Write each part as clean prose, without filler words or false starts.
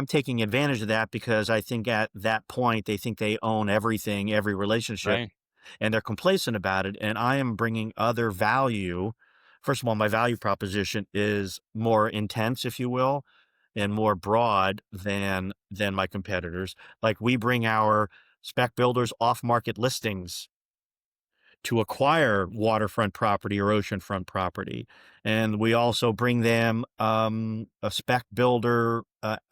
I'm taking advantage of that because I think at that point, they think they own everything, every relationship, Right. and they're complacent about it. And I am bringing other value. First of all, my value proposition is more intense, if you will, and more broad than my competitors. Like we bring our spec builders off-market listings to acquire waterfront property or oceanfront property. And we also bring them a spec builder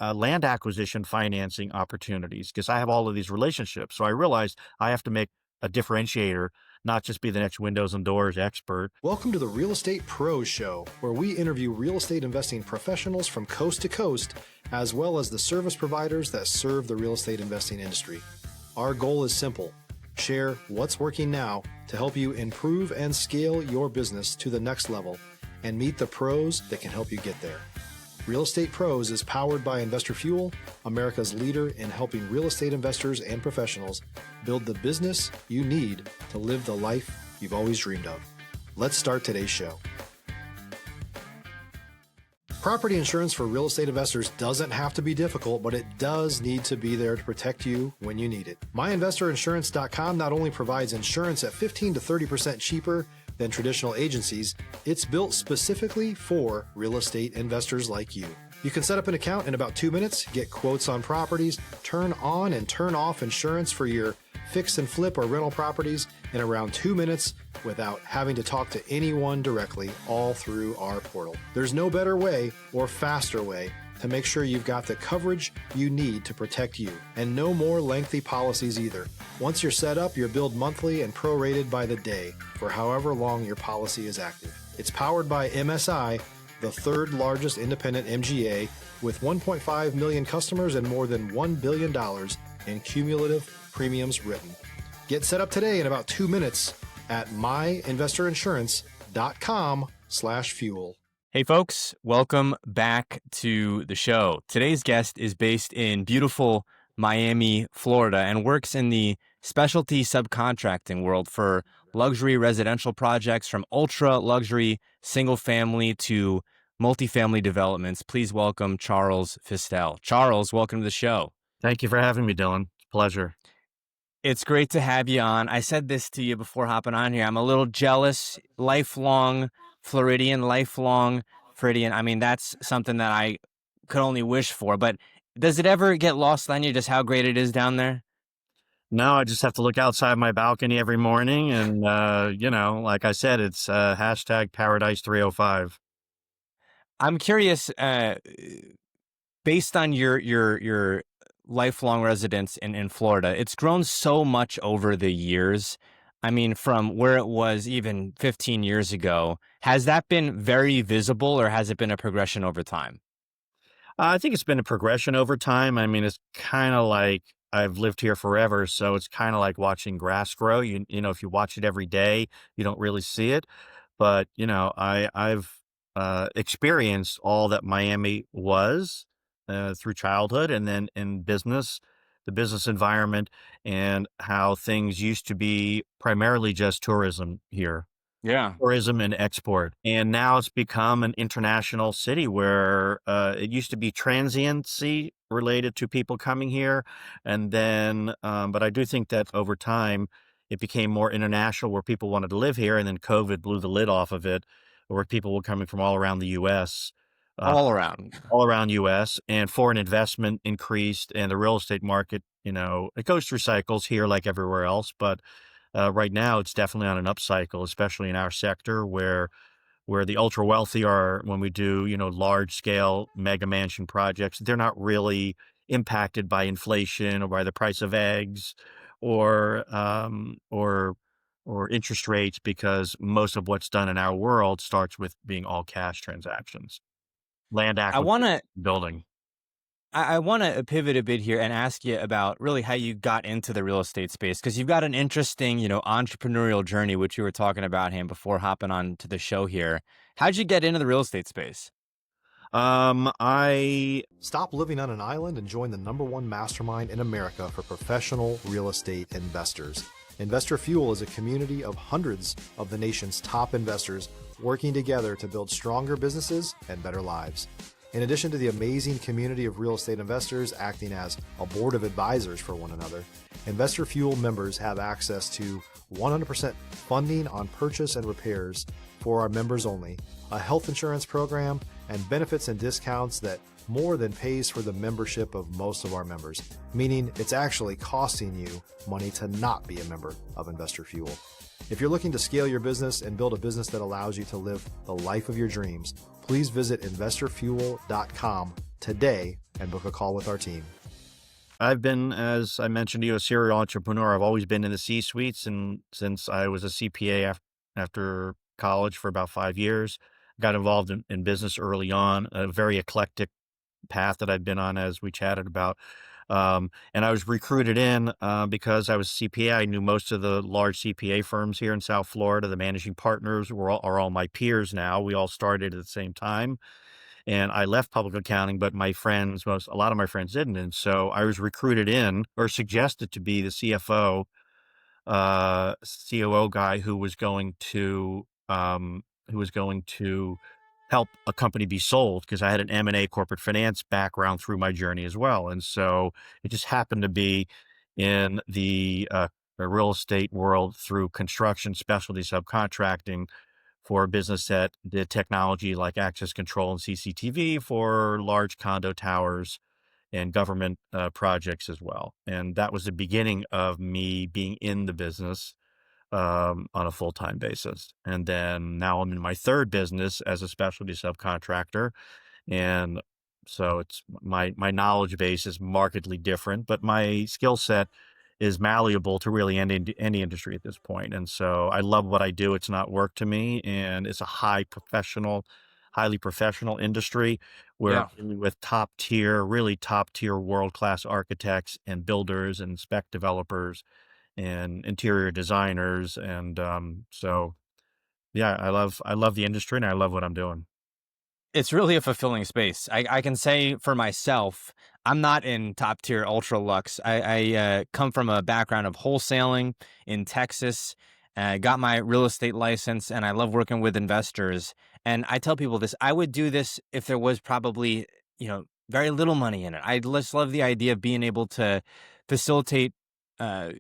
land acquisition financing opportunities because I have all of these relationships. So I realized I have to make a differentiator, not just be the next windows and doors expert. Welcome to the Real Estate Pros Show, where we interview real estate investing professionals from coast to coast, as well as the service providers that serve the real estate investing industry. Our goal is simple: share what's working now to help you improve and scale your business to the next level and meet the pros that can help you get there. Real Estate Pros is powered by Investor Fuel, America's leader in helping real estate investors and professionals build the business you need to live the life you've always dreamed of. Let's start today's show. Property insurance for real estate investors doesn't have to be difficult, but it does need to be there to protect you when you need it. MyInvestorInsurance.com not only provides insurance at 15 to 30% cheaper than traditional agencies, it's built specifically for real estate investors like you. You can set up an account in about 2 minutes, get quotes on properties, turn on and turn off insurance for your fix and flip or rental properties in around 2 minutes without having to talk to anyone directly, all through our portal. There's no better way or faster way to make sure you've got the coverage you need to protect you, and no more lengthy policies either. Once you're set up, you're billed monthly and prorated by the day for however long your policy is active. It's powered by MSI, the third largest independent MGA, with 1.5 million customers and more than $1 billion in cumulative premiums written. Get set up today in about 2 minutes at myinvestorinsurance.com/fuel. Hey folks, welcome back to the show. Today's guest is based in beautiful Miami, Florida, and works in the specialty subcontracting world for luxury residential projects from ultra-luxury single-family to multifamily developments. Please welcome Charles Fistel. Charles, welcome to the show. Thank you for having me, Dylan. Pleasure. It's great to have you on. I said this to you before hopping on here. I'm a little jealous, lifelong Floridian, lifelong Floridian. I mean, that's something that I could only wish for. But does it ever get lost on you just how great it is down there? No, I just have to look outside my balcony every morning. And, like I said, it's hashtag Paradise 305. I'm curious, based on your lifelong residence in Florida, it's grown so much over the years. I mean, from where it was even 15 years ago, has that been very visible or has it been a progression over time? I think it's been a progression over time. I mean, it's kind of like I've lived here forever, so it's kind of like watching grass grow. You know, if you watch it every day, you don't really see it. But, I've experienced all that Miami was through childhood and then in business, the business environment, and how things used to be primarily just tourism here. Yeah. Tourism and export. And now it's become an international city where it used to be transiency related to people coming here. And then, but I do think that over time, it became more international where people wanted to live here. And then COVID blew the lid off of it, where people were coming from all around the U.S. All around U.S. and foreign investment increased, and the real estate market, it goes through cycles here like everywhere else. But right now, it's definitely on an upcycle, especially in our sector where the ultra wealthy are. When we do, large scale mega mansion projects, they're not really impacted by inflation or by the price of eggs or interest rates, because most of what's done in our world starts with being all cash transactions. Land acquisition, building. I want to pivot a bit here and ask you about really how you got into the real estate space, because you've got an interesting, entrepreneurial journey, which you were talking about him before hopping on to the show here. How'd you get into the real estate space? I Stop living on an island and join the #1 mastermind in America for professional real estate investors. Investor Fuel is a community of hundreds of the nation's top investors working together to build stronger businesses and better lives. In addition to the amazing community of real estate investors acting as a board of advisors for one another, Investor Fuel members have access to 100% funding on purchase and repairs for our members only, a health insurance program, and benefits and discounts that more than pays for the membership of most of our members, meaning it's actually costing you money to not be a member of Investor Fuel. If you're looking to scale your business and build a business that allows you to live the life of your dreams, please visit investorfuel.com today and book a call with our team. I've been, as I mentioned to you, a serial entrepreneur. I've always been in the C-suites, and since I was a CPA after college for about 5 years, got involved in business early on, a very eclectic path that I've been on, as we chatted about. And I was recruited in because I was a CPA. I knew most of the large CPA firms here in South Florida. The managing partners are all my peers now. We all started at the same time. And I left public accounting, but a lot of my friends didn't. And so I was recruited in or suggested to be the CFO, COO guy who was going to help a company be sold, because I had an M&A corporate finance background through my journey as well. And so it just happened to be in the real estate world through construction specialty subcontracting for a business that did technology like access control and CCTV for large condo towers and government projects as well. And that was the beginning of me being in the business on a full-time basis. And then now I'm in my third business as a specialty subcontractor. And so it's my knowledge base is markedly different, but my skill set is malleable to really any industry at this point. And so I love what I do. It's not work to me, and it's a highly professional industry where I'm Yeah. dealing with really top tier world-class architects and builders and spec developers and interior designers. And so yeah, I love the industry, and I love what I'm doing. It's really a fulfilling space. I can say for myself, I'm not in top tier Ultra-Lux. I come from a background of wholesaling in Texas. Got my real estate license, and I love working with investors. And I tell people this: I would do this if there was probably, very little money in it. I just love the idea of being able to facilitate uh,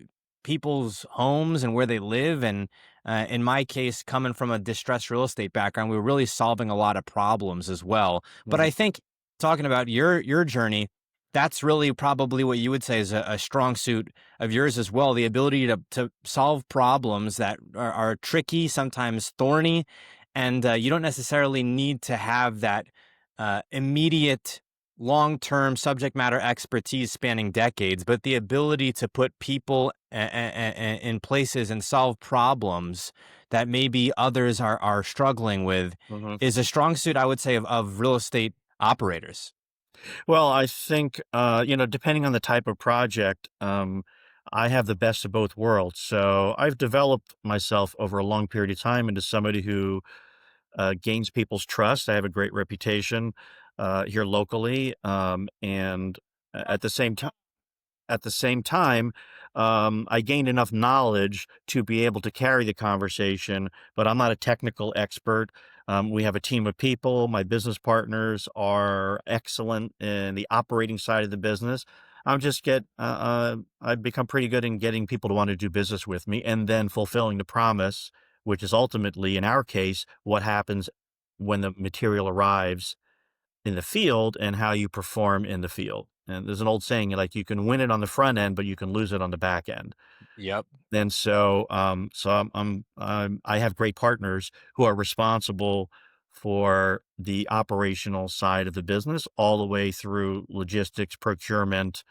people's homes and where they live. And in my case, coming from a distressed real estate background, we were really solving a lot of problems as well. But I Mhm. think talking about your journey, that's really probably what you would say is a strong suit of yours as well. The ability to solve problems that are tricky, sometimes thorny, and you don't necessarily need to have that immediate long-term subject matter expertise spanning decades, but the ability to put people in places and solve problems that maybe others are struggling with Mhm. is a strong suit, I would say, of real estate operators. Well, I think, depending on the type of project, I have the best of both worlds. So I've developed myself over a long period of time into somebody who gains people's trust. I have a great reputation here locally, and at the same time, I gained enough knowledge to be able to carry the conversation, but I'm not a technical expert. We have a team of people. My business partners are excellent in the operating side of the business. I've become pretty good in getting people to want to do business with me and then fulfilling the promise, which is ultimately, in our case, what happens when the material arrives in the field and how you perform in the field. And there's an old saying, like, you can win it on the front end, but you can lose it on the back end. Yep. And so, I have great partners who are responsible for the operational side of the business, all the way through logistics, procurement,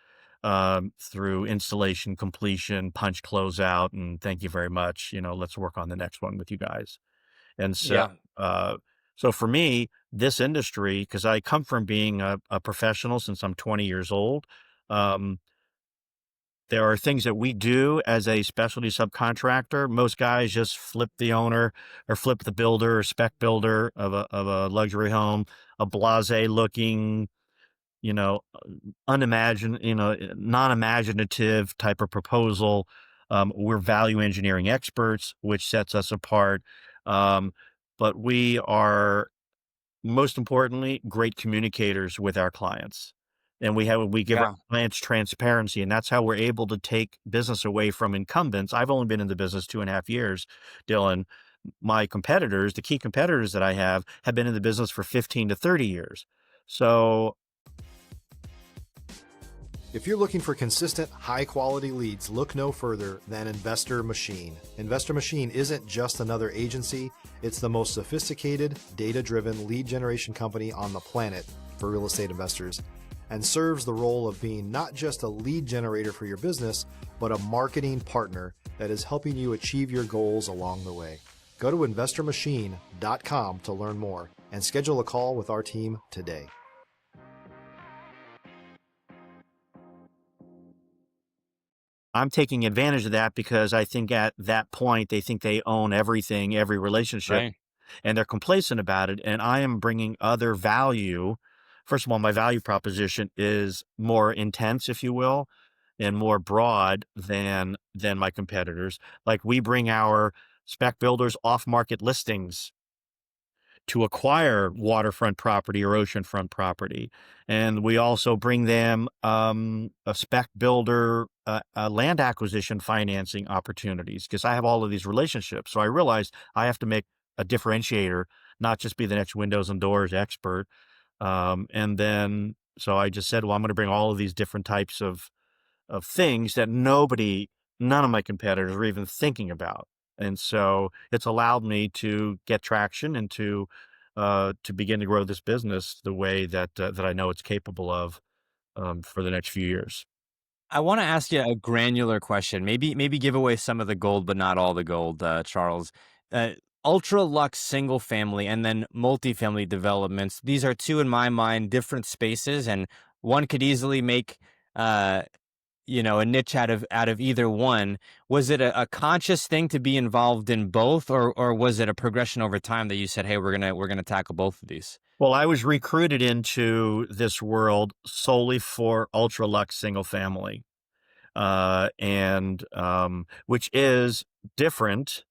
through installation, completion, punch closeout, and thank you very much. Let's work on the next one with you guys. And so, Yeah. uh, so for me, this industry, because I come from being a professional since I'm 20 years old, um, there are things that we do as a specialty subcontractor. Most guys just flip the owner or flip the builder or spec builder of a luxury home, a blasé looking, you know, non-imaginative type of proposal. We're value engineering experts, which sets us apart. Um, but most importantly, great communicators with our clients. And we give our Yeah. clients transparency, and that's how we're able to take business away from incumbents. I've only been in the business 2.5 years, Dylan. My competitors, the key competitors that I have been in the business for 15 to 30 years. So If you're looking for consistent, high quality leads, look no further than Investor Machine. Investor Machine isn't just another agency, it's the most sophisticated, data driven lead generation company on the planet for real estate investors, and serves the role of being not just a lead generator for your business, but a marketing partner that is helping you achieve your goals along the way. Go to investormachine.com to learn more and schedule a call with our team today. I'm taking advantage of that because I think at that point, they think they own everything, every relationship, Right. and they're complacent about it. And I am bringing other value. First of all, my value proposition is more intense, if you will, and more broad than my competitors. Like we bring our spec builders off market listings to acquire waterfront property or oceanfront property. And we also bring them a spec builder land acquisition financing opportunities because I have all of these relationships. So I realized I have to make a differentiator, not just be the next windows and doors expert. So I just said, well, I'm going to bring all of these different types of things that none of my competitors are even thinking about. And so it's allowed me to get traction and to begin to grow this business the way that I know it's capable of for the next few years. I want to ask you a granular question. Maybe give away some of the gold, but not all the gold, Charles. Uh, Ultra-Lux single family and then multifamily developments. These are two, in my mind, different spaces, and one could easily make uh, a niche out of either one. Was it a conscious thing to be involved in both, or was it a progression over time that you said, hey, we're gonna tackle both of these? Well, I was recruited into this world solely for Ultra-Lux single family, and which is different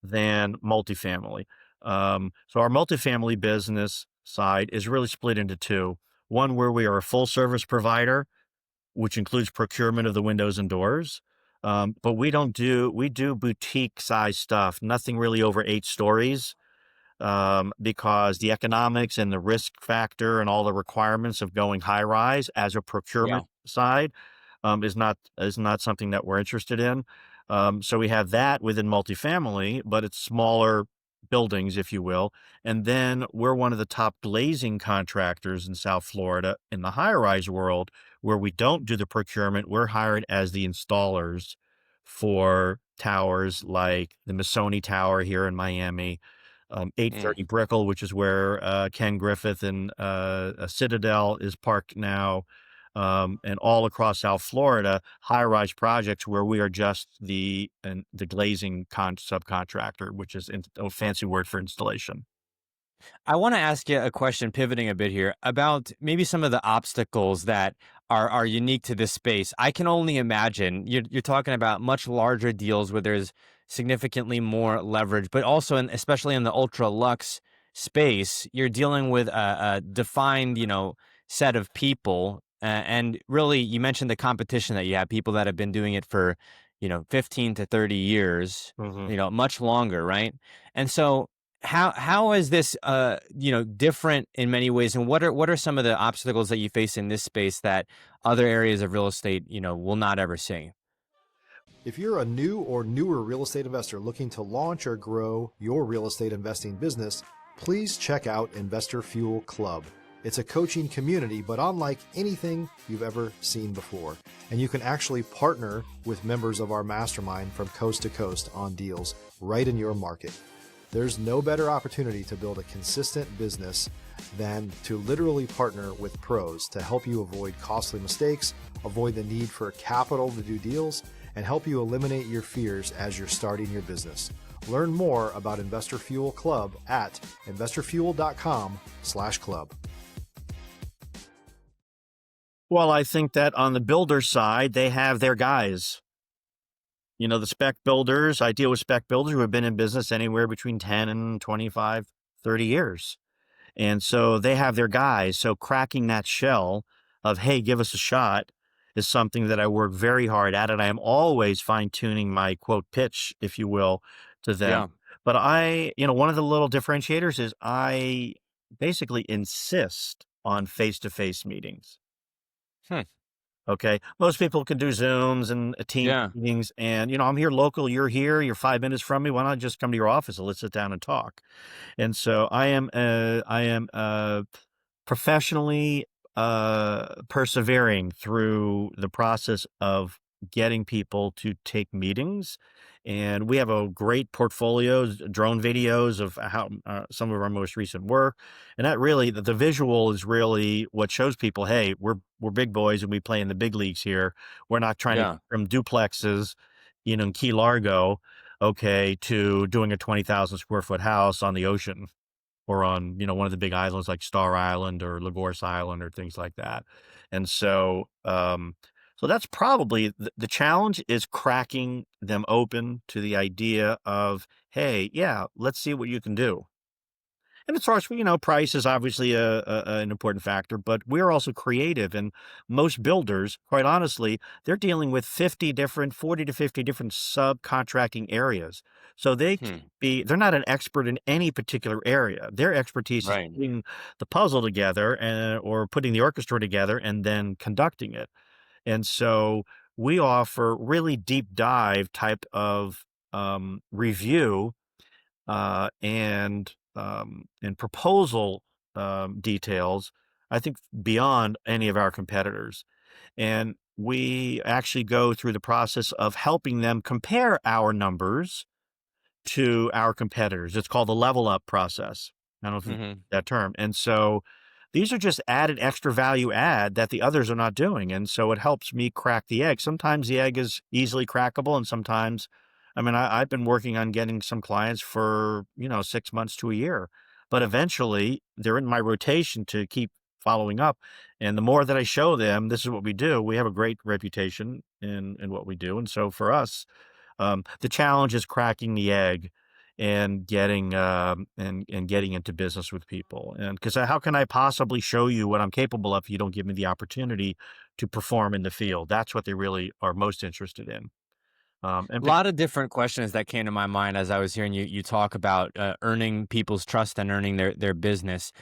than multifamily. So our multifamily business side is really split into two. One where we are a full service provider, which includes procurement of the windows and doors. But we do boutique size stuff, nothing really over 8 stories, because the economics and the risk factor and all the requirements of going high rise as a Yeah. procurement side is not something that we're interested in. So we have that within multifamily, but it's smaller buildings, if you will. And then we're one of the top glazing contractors in South Florida in the high rise world, where we don't do the procurement. We're hired as the installers for towers like the Missoni Tower here in Miami, Mm. 830 Brickell, which is where Ken Griffith and Citadel is parked now, and all across South Florida, high-rise projects where we are just the glazing subcontractor, which is a fancy word for installation. I want to ask you a question, pivoting a bit here, about maybe some of the obstacles that are unique to this space. I can only imagine you're talking about much larger deals where there's significantly more leverage, but also, especially in the ultra lux space, you're dealing with a defined, set of people. And really, you mentioned the competition that you have, people that have been doing it for, 15 to 30 years, Mhm. much longer, right? And so, how is this different in many ways, and what are some of the obstacles that you face in this space that other areas of real estate will not ever see? If you're a new or newer real estate investor looking to launch or grow your real estate investing business, please check out Investor Fuel Club. It's a coaching community, but unlike anything you've ever seen before. And you can actually partner with members of our mastermind from coast to coast on deals right in your market. There's no better opportunity to build a consistent business than to literally partner with pros to help you avoid costly mistakes, avoid the need for capital to do deals, and help you eliminate your fears as you're starting your business. Learn more about Investor Fuel Club at investorfuel.com/club. Well, I think that on the builder side, they have their guys. The spec builders, I deal with spec builders who have been in business anywhere between 10 and 25, 30 years. And so they have their guys. So cracking that shell of, hey, give us a shot is something that I work very hard at. And I am always fine tuning my quote pitch, if you will, to them. Yeah. But one of the little differentiators is I basically insist on face to face meetings. Hmm. Okay. Most people can do Zooms and team Yeah. meetings. And, I'm here local. You're here. You're 5 minutes from me. Why not just come to your office and let's sit down and talk? And so I am professionally persevering through the process of getting people to take meetings. And we have a great portfolio, drone videos of how some of our most recent work. And that really, the visual is really what shows people, hey, we're big boys and we play in the big leagues here. We're not trying to Yeah. go from duplexes, in Key Largo, okay, to doing a 20,000 square foot house on the ocean or on, one of the big islands like Star Island or Lagos Island or things like that. And so that's probably the challenge is cracking them open to the idea of, hey, yeah, let's see what you can do. And as far as, price is obviously an important factor, but we're also creative. And most builders, quite honestly, they're dealing with 40 to 50 different subcontracting areas. So Hmm. they're not an expert in any particular area. Their expertise is Right. putting the puzzle together or putting the orchestra together and then conducting it. And so we offer really deep dive type of review and proposal details, I think beyond any of our competitors. And we actually go through the process of helping them compare our numbers to our competitors. It's called the level up process. I don't know if you Hmm. that term. And so these are just added extra value add that the others are not doing. And so it helps me crack the egg. Sometimes the egg is easily crackable, and sometimes, I've been working on getting some clients for, 6 months to a year. But eventually they're in my rotation to keep following up. And the more that I show them, this is what we do. We have a great reputation in what we do. And so for us, the challenge is cracking the egg and getting into business with people. And because how can I possibly show you what I'm capable of if you don't give me the opportunity to perform in the field? That's what they really are most interested in. A lot of different questions that came to my mind as I was hearing you talk about earning people's trust and earning their business.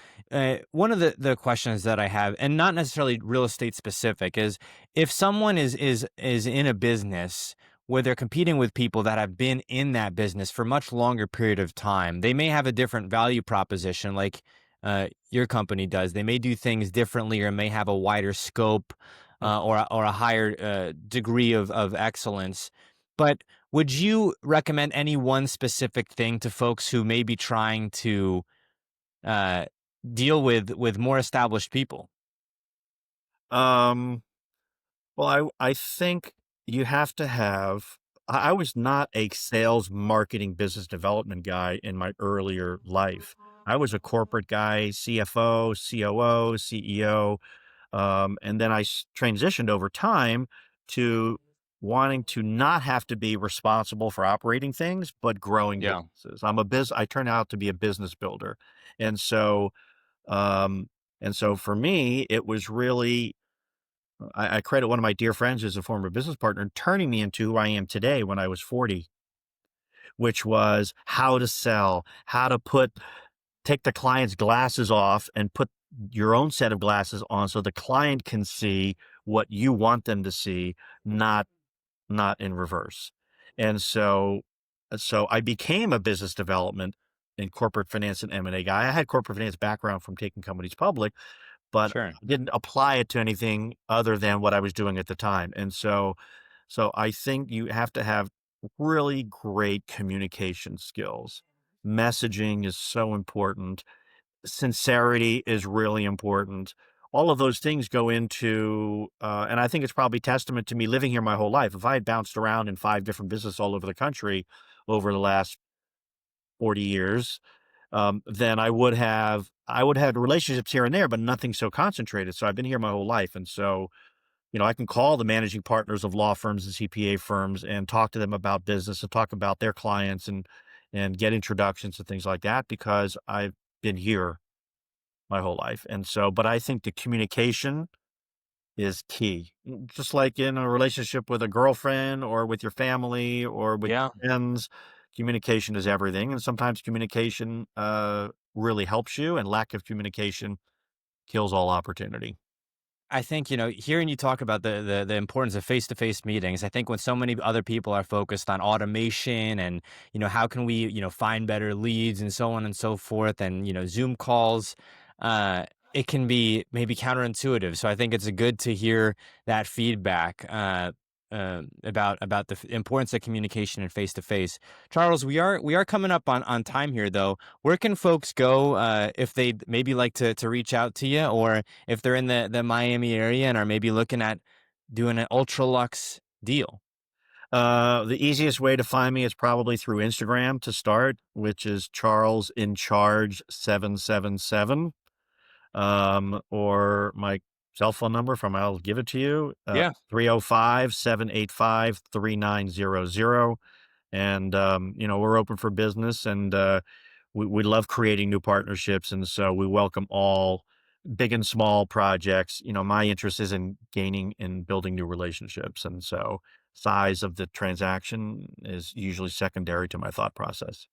One of the questions that I have, and not necessarily real estate specific, is if someone is in a business where they're competing with people that have been in that business for much longer period of time, they may have a different value proposition, like your company does. They may do things differently, or may have a wider scope, or a higher degree of excellence. But would you recommend any one specific thing to folks who may be trying to uh, deal with more established people? um, well, I think you have to have. I was not a sales, marketing, business development guy in my earlier life. I was a corporate guy, CFO, COO, CEO. And then transitioned over time to wanting to not have to be responsible for operating things, but growing Yeah, businesses. I turned out to be a business builder. And so, um, and so for me, it was really, I credit one of my dear friends who's a former business partner turning me into who I am today when I was 40, which was how to sell, how to take the client's glasses off and put your own set of glasses on so the client can see what you want them to see, not in reverse. And so I became a business development and corporate finance and M&A guy. I had corporate finance background from taking companies public, but sure. didn't apply it to anything other than what I was doing at the time. And so I think you have to have really great communication skills. Messaging is so important. Sincerity is really important. All of those things go into, and I think it's probably testament to me living here my whole life. If I had bounced around in 5 different businesses all over the country over the last 40 years, then I would have relationships here and there, but nothing so concentrated. So I've been here my whole life. And so, I can call the managing partners of law firms and CPA firms and talk to them about business and talk about their clients and get introductions and things like that because I've been here. my whole life. And so, but I think the communication is key. Just like in a relationship with a girlfriend or with your family or with Yeah. friends, communication is everything. And sometimes communication really helps you, and lack of communication kills all opportunity. I think, hearing you talk about the importance of face-to-face meetings, I think when so many other people are focused on automation and, how can we, find better leads and so on and so forth and, Zoom calls, uh, it can be maybe counterintuitive. So I think it's good to hear that feedback about the importance of communication and face-to-face. Charles, we are coming up on time here, though. Where can folks go if they'd maybe like to reach out to you, or if they're in the Miami area and are maybe looking at doing an Ultra-Lux deal? The easiest way to find me is probably through Instagram to start, which is Charles in Charge 777. Or my cell phone number from I'll give it to you, Yeah. 305-785-3900. And, we're open for business, and we love creating new partnerships. And so we welcome all big and small projects. My interest is in gaining and building new relationships. And so size of the transaction is usually secondary to my thought process.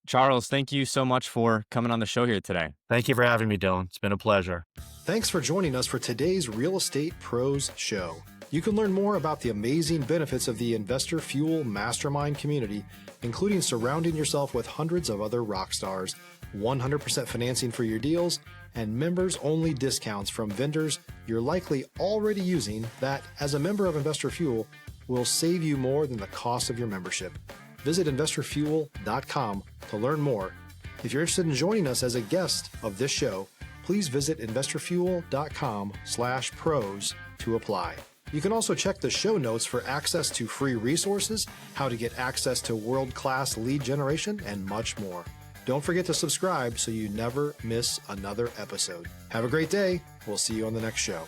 Charles, thank you so much for coming on the show here today. Thank you for having me, Dylan. It's been a pleasure. Thanks for joining us for today's Real Estate Pros Show. You can learn more about the amazing benefits of the Investor Fuel Mastermind community, including surrounding yourself with hundreds of other rock stars, 100% financing for your deals, and members-only discounts from vendors you're likely already using that, as a member of Investor Fuel, will save you more than the cost of your membership. Visit investorfuel.com to learn more. If you're interested in joining us as a guest of this show, please visit investorfuel.com/pros to apply. You can also check the show notes for access to free resources, how to get access to world-class lead generation, and much more. Don't forget to subscribe so you never miss another episode. Have a great day. We'll see you on the next show.